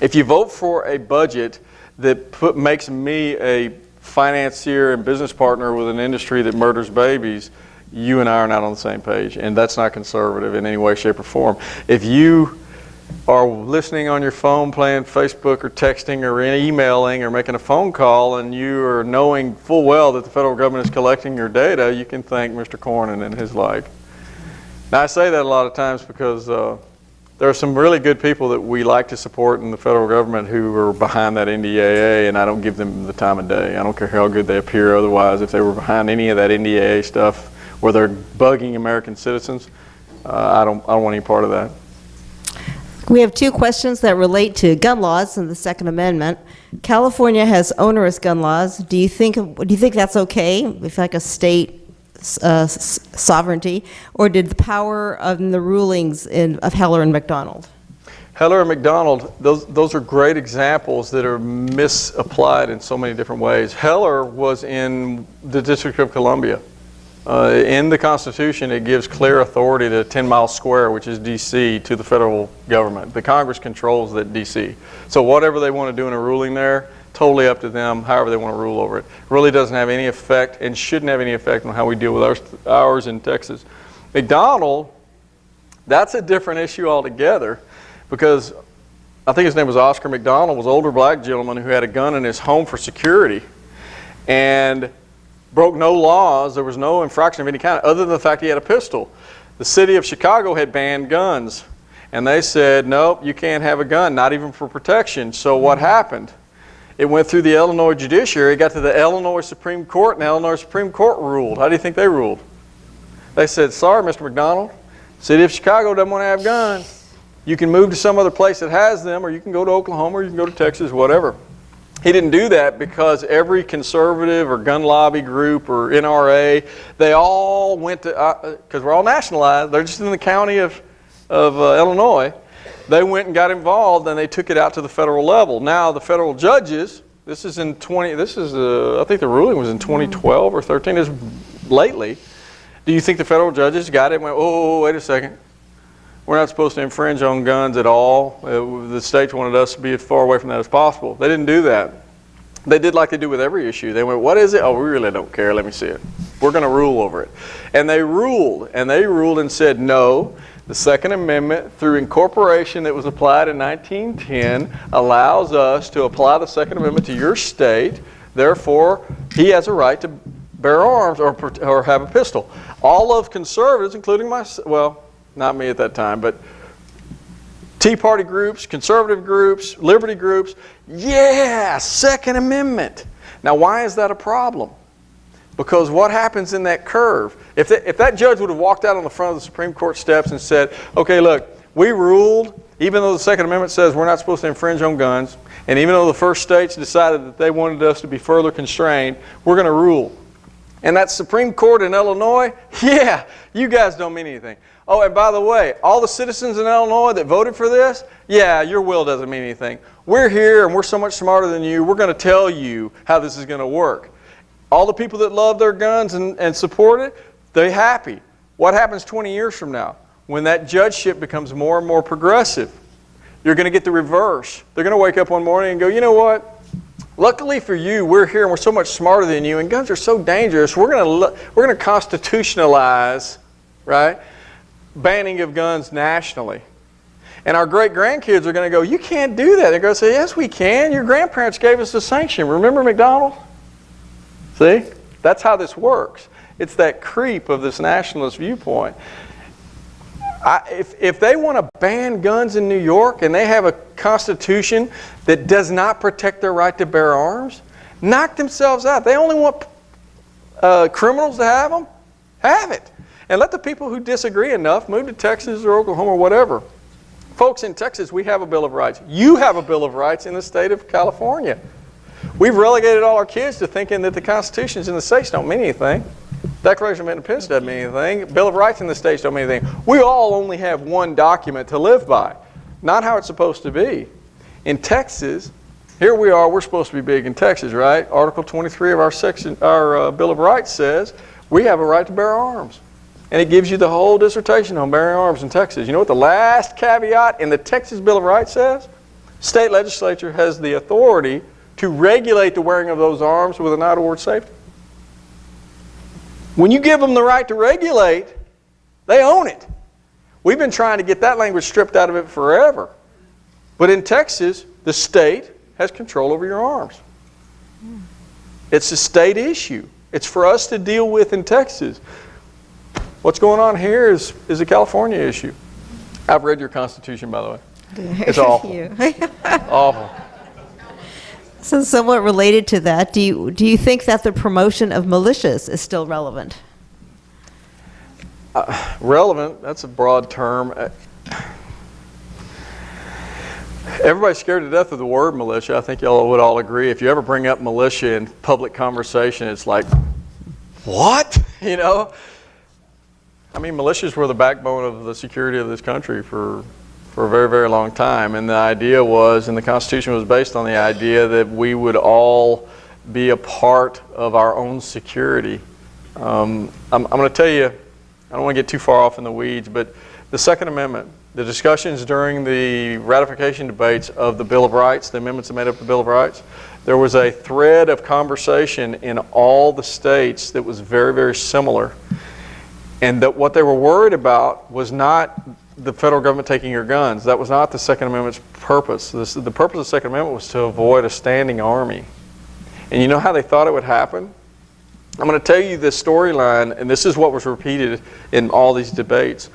if you vote for a budget that makes me a financier and business partner with an industry that murders babies, you and I are not on the same page, and that's not conservative in any way, shape, or form. If you are listening on your phone, playing Facebook or texting or emailing or making a phone call, and you are knowing full well that the federal government is collecting your data, you can thank Mr. Cornyn and his like. Now, I say that a lot of times because there are some really good people that we like to support in the federal government who are behind that NDAA, and I don't give them the time of day. I don't care how good they appear otherwise. If they were behind any of that NDAA stuff where they're bugging American citizens, I don't want any part of that. We have two questions that relate to gun laws and the Second Amendment. California has onerous gun laws. Do you think that's okay, if like a state sovereignty, or did the power of the rulings of Heller and McDonald? Heller and McDonald, those are great examples that are misapplied in so many different ways. Heller was in the District of Columbia. In the Constitution, it gives clear authority to 10 Mile Square, which is D.C., to the federal government. The Congress controls that D.C. So whatever they want to do in a ruling there, totally up to them, however they want to rule over it. Really doesn't have any effect and shouldn't have any effect on how we deal with ours in Texas. McDonald, that's a different issue altogether, because I think his name was Oscar McDonald, was an older black gentleman who had a gun in his home for security and broke no laws. There was no infraction of any kind other than the fact he had a pistol. The city of Chicago had banned guns, and they said, nope, you can't have a gun, not even for protection. So what happened? It went through the Illinois judiciary, got to the Illinois Supreme Court, and the Illinois Supreme Court ruled. How do you think they ruled? They said, sorry, Mr. McDonald, city of Chicago doesn't want to have guns. You can move to some other place that has them, or you can go to Oklahoma, or you can go to Texas, whatever. He didn't do that because every conservative or gun lobby group or NRA, they all went to, because we're all nationalized, they're just in the county of Illinois. They went and got involved, and they took it out to the federal level. Now the federal judges, I think the ruling was in 2012 or 13, is lately. Do you think the federal judges got it and went, oh, wait a second, we're not supposed to infringe on guns at all. The states wanted us to be as far away from that as possible. They didn't do that. They did like they do with every issue. They went, what is it? Oh, we really don't care. Let me see it. We're going to rule over it. And they ruled and said, no, the Second Amendment, through incorporation that was applied in 1910, allows us to apply the Second Amendment to your state. Therefore, he has a right to bear arms or have a pistol. All of conservatives, including well, not me at that time, but Tea Party groups, conservative groups, liberty groups, yeah, Second Amendment. Now, why is that a problem? Because what happens in that curve? If that judge would have walked out on the front of the Supreme Court steps and said, okay, look, we ruled, even though the Second Amendment says we're not supposed to infringe on guns, and even though the first states decided that they wanted us to be further constrained, we're going to rule. And that Supreme Court in Illinois, yeah, you guys don't mean anything. Oh, and by the way, all the citizens in Illinois that voted for this, yeah, your will doesn't mean anything. We're here and we're so much smarter than you. We're going to tell you how this is going to work. All the people that love their guns and support it, they're happy. What happens 20 years from now? When that judgeship becomes more and more progressive, you're going to get the reverse. They're going to wake up one morning and go, you know what? Luckily for you, we're here and we're so much smarter than you, and guns are so dangerous. We're going to constitutionalize, right, banning of guns nationally. And our great-grandkids are going to go, you can't do that. They're going to say, yes, we can. Your grandparents gave us the sanction. Remember McDonald? See? That's how this works. It's that creep of this nationalist viewpoint. If they want to ban guns in New York and they have a constitution that does not protect their right to bear arms, knock themselves out. They only want criminals to have them. Have it. And let the people who disagree enough move to Texas or Oklahoma or whatever. Folks, in Texas, we have a Bill of Rights. You have a Bill of Rights in the state of California. We've relegated all our kids to thinking that the constitutions in the states don't mean anything. Declaration of Independence doesn't mean anything. Bill of Rights in the states don't mean anything. We all only have one document to live by. Not how it's supposed to be. In Texas, here we are, we're supposed to be big in Texas, right? Article 23 of our Bill of Rights says we have a right to bear arms. And it gives you the whole dissertation on bearing arms in Texas. You know what the last caveat in the Texas Bill of Rights says? State legislature has the authority to regulate the wearing of those arms with an eye toward safety. When you give them the right to regulate, they own it. We've been trying to get that language stripped out of it forever. But in Texas, the state has control over your arms. It's a state issue. It's for us to deal with in Texas. What's going on here is a California issue. I've read your Constitution, by the way. It's awful. Awful. So somewhat related to that, do you think that the promotion of militias is still relevant? Relevant, that's a broad term. Everybody's scared to death of the word militia. I think y'all would all agree. If you ever bring up militia in public conversation, it's like, what? You know? I mean, militias were the backbone of the security of this country for a very, very long time. And the idea was, and the Constitution was based on the idea that we would all be a part of our own security. I'm going to tell you, I don't want to get too far off in the weeds, but the Second Amendment, the discussions during the ratification debates of the Bill of Rights, the amendments that made up the Bill of Rights, there was a thread of conversation in all the states that was very, very similar. And that what they were worried about was not the federal government taking your guns. That was not the Second Amendment's purpose. The purpose of the Second Amendment was to avoid a standing army. And you know how they thought it would happen? I'm going to tell you this storyline, and this is what was repeated in all these debates.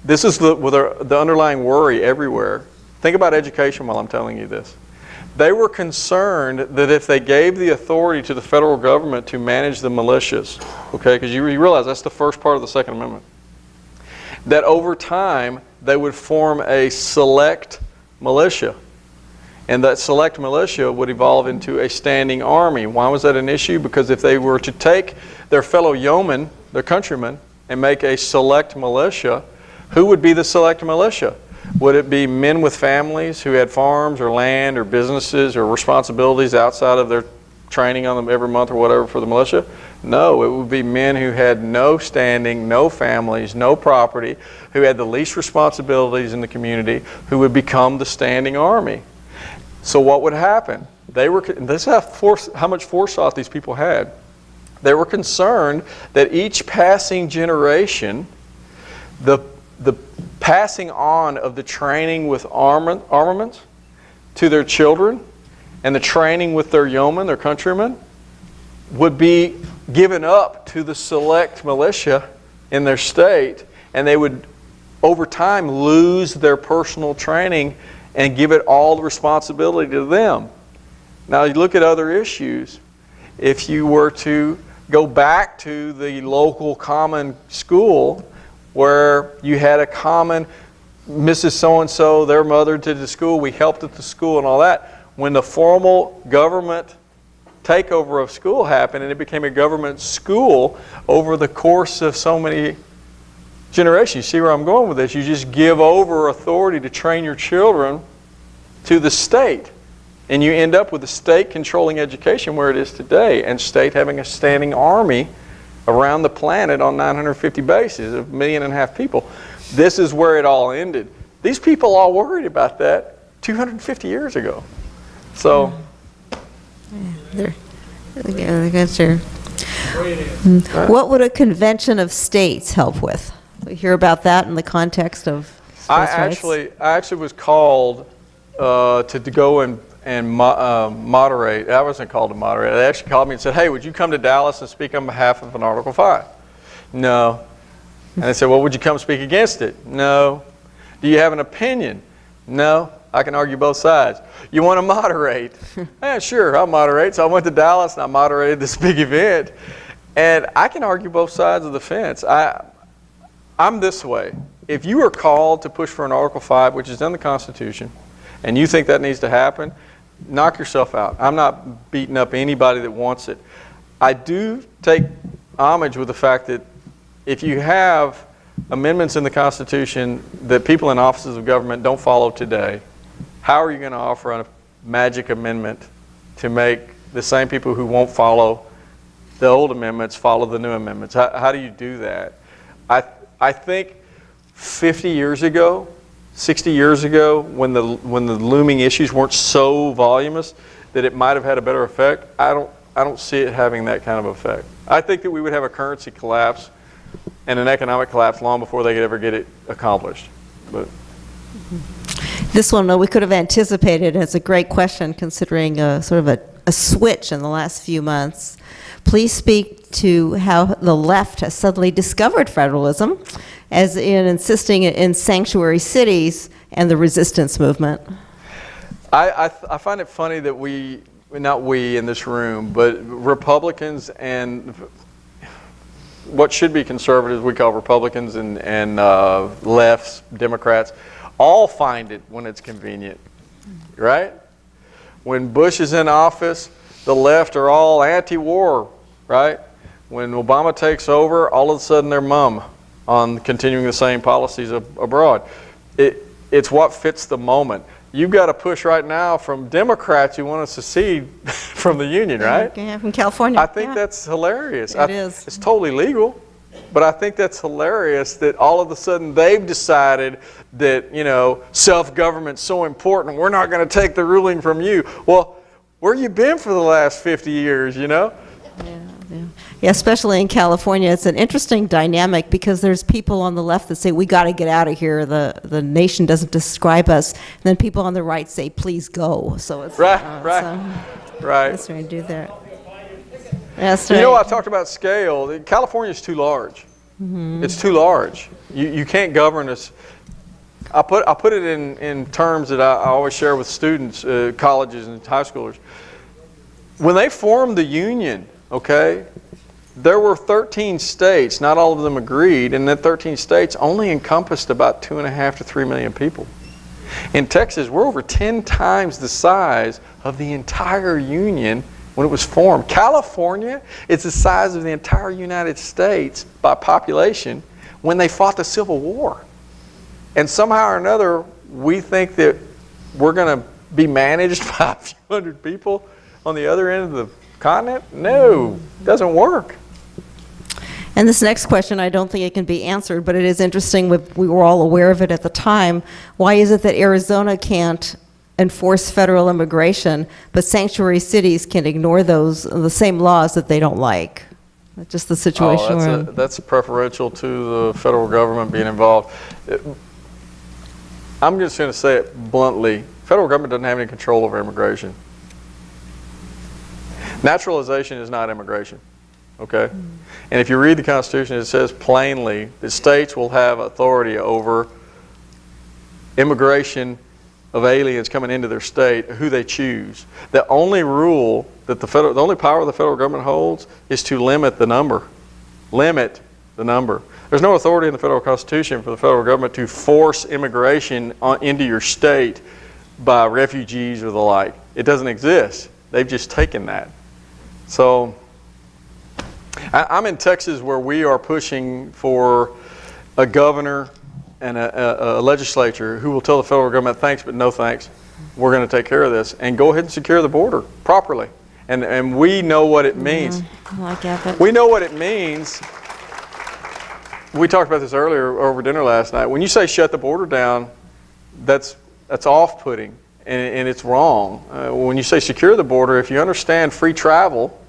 This is the underlying worry everywhere. Think about education while I'm telling you this. They were concerned that if they gave the authority to the federal government to manage the militias, okay, because you realize that's the first part of the Second Amendment, that over time they would form a select militia. And that select militia would evolve into a standing army. Why was that an issue? Because if they were to take their fellow yeomen, their countrymen, and make a select militia, who would be the select militia? Would it be men with families who had farms or land or businesses or responsibilities outside of their training on them every month or whatever for the militia? No, it would be men who had no standing, no families, no property, who had the least responsibilities in the community, who would become the standing army. So what would happen? This is how much forethought these people had. They were concerned that each passing generation, the passing on of the training with armaments to their children and the training with their yeomen, their countrymen, would be given up to the select militia in their state, and they would over time lose their personal training and give it all the responsibility to them. Now you look at other issues. If you were to go back to the local common school where you had a common Mrs. So-and-so, their mother did the school, we helped at the school and all that, when the formal government takeover of school happened and it became a government school over the course of so many generations. You see where I'm going with this? You just give over authority to train your children to the state. And you end up with the state controlling education where it is today, and state having a standing army around the planet on 950 bases, 1.5 million people. This is where it all ended. These people all worried about that 250 years ago. So, what would a convention of states help with? We hear about that in the context of states' rights. I actually was called to go and moderate. I wasn't called to moderate. They actually called me and said, hey, would you come to Dallas and speak on behalf of an Article 5? No. And they said, well, would you come speak against it? No. Do you have an opinion? No. I can argue both sides. You want to moderate? Yeah, sure, I'll moderate. So I went to Dallas and I moderated this big event. And I can argue both sides of the fence. I'm this way. If you are called to push for an Article 5, which is in the Constitution, and you think that needs to happen, knock yourself out. I'm not beating up anybody that wants it. I do take homage with the fact that if you have amendments in the Constitution that people in offices of government don't follow today, how are you going to offer a magic amendment to make the same people who won't follow the old amendments follow the new amendments? How do you do that? I think 50 years ago, 60 years ago, when the looming issues weren't so voluminous, that it might have had a better effect, I don't see it having that kind of effect. I think that we would have a currency collapse and an economic collapse long before they could ever get it accomplished. But This one we could have anticipated. It's a great question considering sort of a switch in the last few months. Please speak to how the left has suddenly discovered federalism, as in insisting in sanctuary cities and the resistance movement. I find it funny that not we in this room, but Republicans and what should be conservatives, we call Republicans, and lefts, Democrats, all find it when it's convenient, right? When Bush is in office, the left are all anti-war, right? When Obama takes over, all of a sudden they're mum on continuing the same policies abroad. It's what fits the moment. You've got a push right now from Democrats who want to secede from the Union, right? Yeah, from California. I think that's hilarious. It is. It's totally legal, but I think that's hilarious that all of a sudden they've decided that, self-government's so important, we're not going to take the ruling from you. Well, where you been for the last 50 years, Yeah, especially in California, it's an interesting dynamic because there's people on the left that say, we got to get out of here, the nation doesn't describe us, and then people on the right say, please go. So it's right. That's right, do that. That's right. I talked about scale. California's too large. Mm-hmm. It's too large. You can't govern us. I put it in terms that I always share with students, colleges and high schoolers. When they formed the Union, okay, there were 13 states, not all of them agreed, and that 13 states only encompassed about 2.5 to 3 million people. In Texas, we're over 10 times the size of the entire Union when it was formed. California is the size of the entire United States by population when they fought the Civil War. And somehow or another, we think that we're going to be managed by a few hundred people on the other end of the continent? No, it doesn't work. And this next question, I don't think it can be answered, but it is interesting. We were all aware of it at the time. Why is it that Arizona can't enforce federal immigration, but sanctuary cities can ignore the same laws that they don't like? That's just the situation we're in. That's preferential to the federal government being involved. I'm just going to say it bluntly. Federal government doesn't have any control over immigration. Naturalization is not immigration, okay? And if you read the Constitution, it says plainly that states will have authority over immigration of aliens coming into their state, who they choose. The only rule that the only power the federal government holds is to limit the number. Limit the number. There's no authority in the federal Constitution for the federal government to force immigration into your state by refugees or the like. It doesn't exist. They've just taken that. So I'm in Texas where we are pushing for a governor and a legislature who will tell the federal government, thanks but no thanks, we're going to take care of this, and go ahead and secure the border properly. And we know what it means. I like that. We know what it means. We talked about this earlier over dinner last night. When you say shut the border down, that's off-putting. And it's wrong. When you say secure the border, if you understand free travel,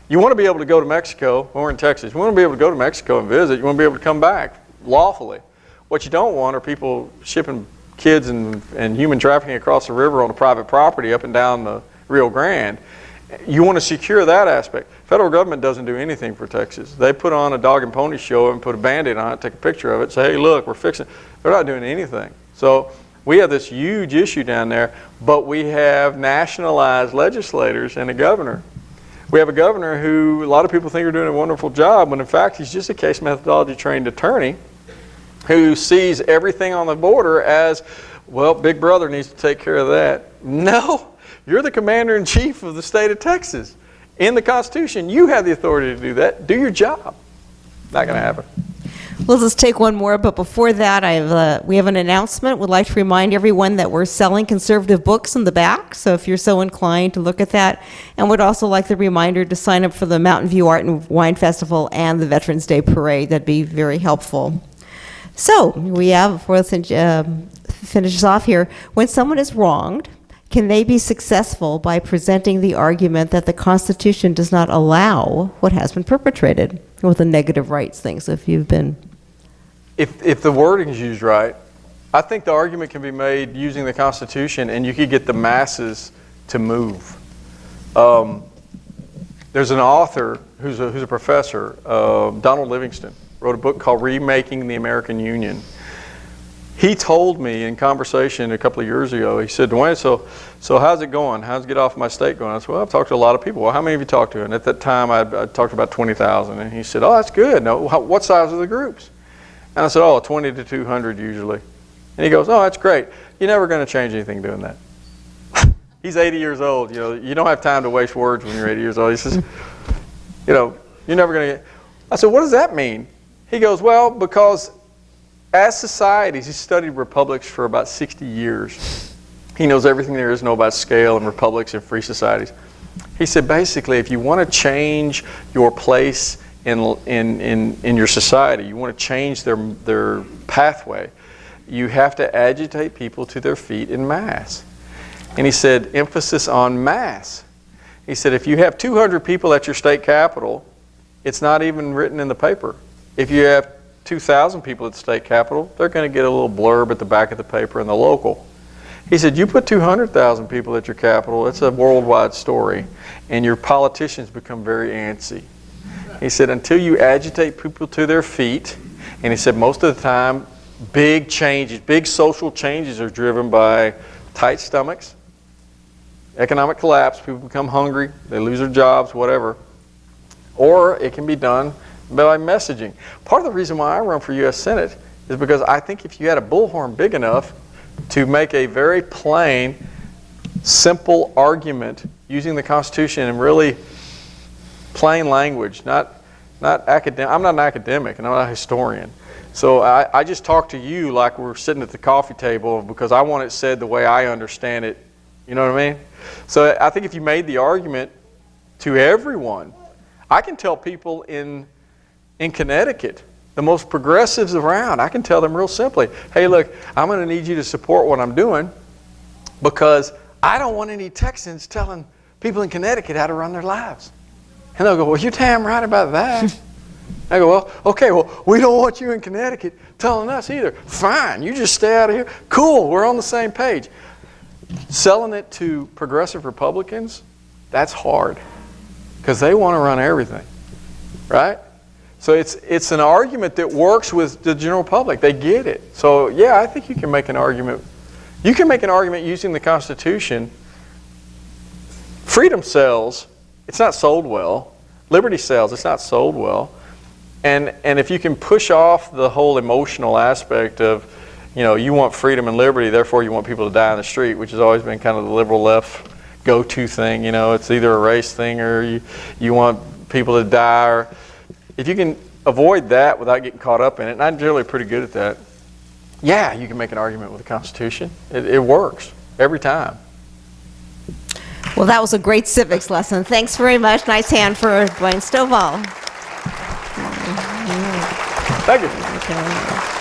you want to be able to go to Mexico. When we're in Texas, you want to be able to go to Mexico and visit. You want to be able to come back lawfully. What you don't want are people shipping kids and human trafficking across the river on a private property up and down the Rio Grande. You want to secure that aspect. Federal government doesn't do anything for Texas. They put on a dog and pony show and put a Band-Aid on it, take a picture of it, say, hey, look, we're fixing it. They're not doing anything. So we have this huge issue down there, but we have nationalized legislators and a governor. We have a governor who a lot of people think are doing a wonderful job, when in fact he's just a case methodology trained attorney who sees everything on the border as, well, Big Brother needs to take care of that. No, you're the commander-in-chief of the state of Texas. In the Constitution, you have the authority to do that. Do your job. Not going to happen. We'll just take one more, but before that, we have an announcement. We'd like to remind everyone that we're selling conservative books in the back, so if you're so inclined to look at that. And we'd also like the reminder to sign up for the Mountain View Art and Wine Festival and the Veterans Day Parade. That'd be very helpful. So we have, before let's finish this off here, when someone is wronged, can they be successful by presenting the argument that the Constitution does not allow what has been perpetrated with the negative rights things if you've been... If the wording is used right, I think the argument can be made using the Constitution, and you could get the masses to move. There's an author who's a professor, Donald Livingston, wrote a book called Remaking the American Union. He told me in conversation a couple of years ago, he said, Dwayne, so how's it going? How's Get Off My State going? I said, well, I've talked to a lot of people. Well, how many have you talked to? And at that time, I talked to about 20,000. And he said, oh, that's good. No, what size are the groups? And I said, oh, 20 to 200 usually. And he goes, oh, that's great. You're never going to change anything doing that. He's 80 years old. You know, you don't have time to waste words when you're 80 years old. He says, you know, you're never going to get... I said, what does that mean? He goes, well, because as societies, he's studied republics for about 60 years. He knows everything there is to know about scale and republics and free societies. He said, basically, if you want to change your place in your society, you want to change their pathway, you have to agitate people to their feet in mass. And he said, emphasis on mass. He said, if you have 200 people at your state capitol, it's not even written in the paper. If you have 2,000 people at the state capitol, they're going to get a little blurb at the back of the paper in the local. He said, you put 200,000 people at your capitol, it's a worldwide story, and your politicians become very antsy. He said, until you agitate people to their feet, and he said most of the time, big changes, big social changes are driven by tight stomachs, economic collapse, people become hungry, they lose their jobs, whatever. Or it can be done by messaging. Part of the reason why I run for U.S. Senate is because I think if you had a bullhorn big enough to make a very plain, simple argument using the Constitution in really plain language, not academic. I'm not an academic and I'm not a historian. So I just talk to you like we're sitting at the coffee table because I want it said the way I understand it. You know what I mean? So I think if you made the argument to everyone, I can tell people in Connecticut, the most progressives around, I can tell them real simply, hey, look, I'm going to need you to support what I'm doing because I don't want any Texans telling people in Connecticut how to run their lives. And they'll go, well, you're damn right about that. I go, well, okay, well, we don't want you in Connecticut telling us either. Fine, you just stay out of here. Cool, we're on the same page. Selling it to progressive Republicans, that's hard because they want to run everything, right? So it's an argument that works with the general public. They get it. So yeah, I think you can make an argument. You can make an argument using the Constitution. Freedom sells. It's not sold well. Liberty sells. It's not sold well. And if you can push off the whole emotional aspect of, you know, you want freedom and liberty, therefore you want people to die on the street, which has always been kind of the liberal left go-to thing. You know, it's either a race thing or you want people to die. Or if you can avoid that without getting caught up in it, and I'm generally pretty good at that, yeah, you can make an argument with the Constitution. It works every time. Well, that was a great civics lesson. Thanks very much. Nice hand for Dwayne Stovall. Thank you. Okay.